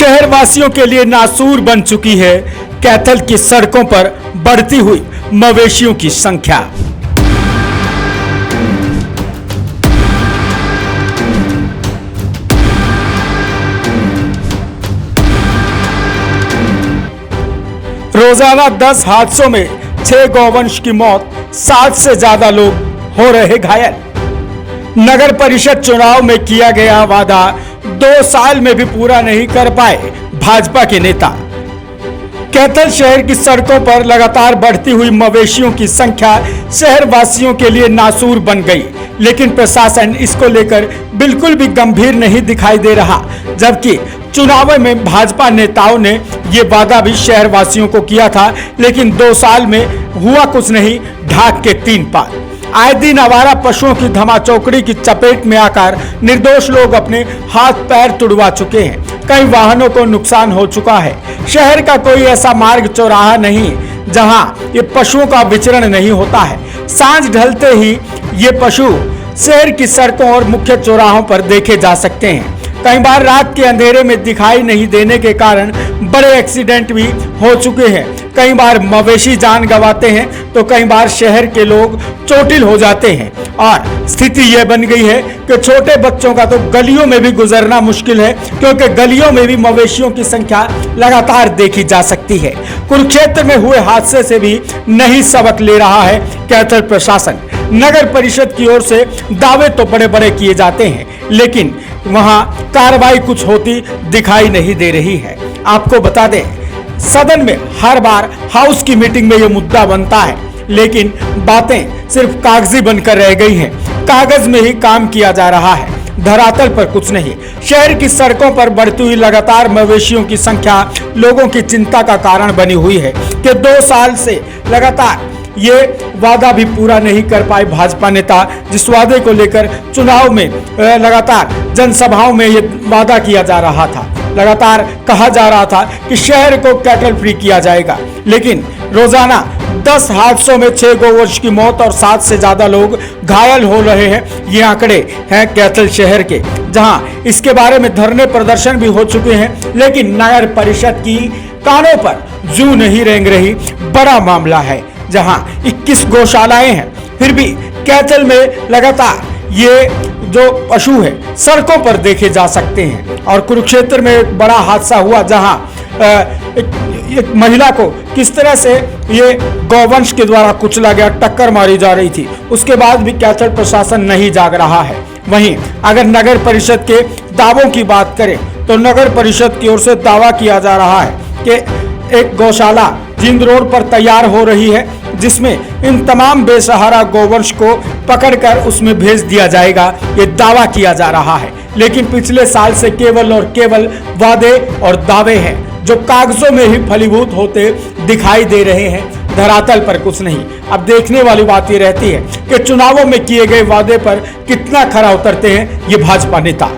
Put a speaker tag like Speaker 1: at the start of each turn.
Speaker 1: शहरवासियों के लिए नासूर बन चुकी है कैथल की सड़कों पर बढ़ती हुई मवेशियों की संख्या। रोजाना 10 हादसों में 6 गौवंश की मौत, 60 से ज्यादा लोग हो रहे घायल। नगर परिषद चुनाव में किया गया वादा 2 साल में भी पूरा नहीं कर पाए भाजपा के नेता। कैथल शहर की सड़कों पर लगातार बढ़ती हुई मवेशियों की संख्या शहर वासियों के लिए नासूर बन गई, लेकिन प्रशासन इसको लेकर बिल्कुल भी गंभीर नहीं दिखाई दे रहा। जबकि चुनाव में भाजपा नेताओं ने ये वादा भी शहर वासियों को किया था, लेकिन 2 साल में हुआ कुछ नहीं, ढाक के 3 पार। आए दिन आवारा पशुओं की धमाचौकड़ी की चपेट में आकर निर्दोष लोग अपने हाथ पैर तुड़वा चुके हैं। कई वाहनों को नुकसान हो चुका है। शहर का कोई ऐसा मार्ग चौराहा नहीं जहां ये पशुओं का विचरण नहीं होता है। सांझ ढलते ही ये पशु शहर की सड़कों और मुख्य चौराहों पर देखे जा सकते हैं। कई बार रात के अंधेरे में दिखाई नहीं देने के कारण बड़े एक्सीडेंट भी हो चुके हैं। कई बार मवेशी जान गंवाते हैं तो कई बार शहर के लोग चोटिल हो जाते हैं। और स्थिति यह बन गई है कि छोटे बच्चों का तो गलियों में भी गुजरना मुश्किल है, क्योंकि गलियों में भी मवेशियों की संख्या लगातार देखी जा सकती है। कुरुक्षेत्र में हुए हादसे से भी नहीं सबक ले रहा है कैथल प्रशासन। नगर परिषद की ओर से दावे तो बड़े बड़े किए जाते हैं, लेकिन वहां कार्रवाई कुछ होती दिखाई नहीं दे रही है। आपको बता दें, सदन में हर बार हाउस की मीटिंग में यह मुद्दा बनता है, लेकिन बातें सिर्फ कागजी बनकर रह गई हैं। कागज में ही काम किया जा रहा है, धरातल पर कुछ नहीं। शहर की सड़कों पर बढ़ती हुई लगातार मवेशियों की संख्या लोगों की चिंता का कारण बनी हुई है कि 2 साल से लगातार ये वादा भी पूरा नहीं कर पाए भाजपा नेता, जिस वादे को लेकर चुनाव में लगातार जनसभाओं में ये वादा किया जा रहा था। लगातार कहा जा रहा था कि शहर को कैटल फ्री किया जाएगा, लेकिन रोजाना 10 हादसों में 6 गौवंश की मौत और 60 से ज्यादा लोग घायल हो रहे हैं। ये आंकड़े हैं कैथल शहर के, जहां इसके बारे में धरने प्रदर्शन भी हो चुके हैं, लेकिन नगर परिषद की कानों पर जू नहीं रेंग रही। बड़ा मामला है, जहां 21 गौशालाएं हैं, फिर भी कैथल में लगातार ये जो पशु है सड़कों पर देखे जा सकते हैं। और कुरुक्षेत्र में एक बड़ा हादसा हुआ, जहां एक महिला को किस तरह से ये गौवंश के द्वारा कुचला गया, टक्कर मारी जा रही थी। उसके बाद भी कैथल प्रशासन नहीं जाग रहा है। वहीं अगर नगर परिषद के दावों की बात करें तो नगर परिषद की ओर से दावा किया जा रहा है कि एक गौशाला जिंद रोड पर तैयार हो रही है, जिसमें इन तमाम बेसहारा गौवंश को पकड़कर उसमें भेज दिया जाएगा, ये दावा किया जा रहा है। लेकिन पिछले साल से केवल और केवल वादे और दावे हैं, जो कागजों में ही फलीभूत होते दिखाई दे रहे हैं, धरातल पर कुछ नहीं। अब देखने वाली बात ये रहती है कि चुनावों में किए गए वादे पर कितना खरा उतरते हैं ये भाजपा नेता।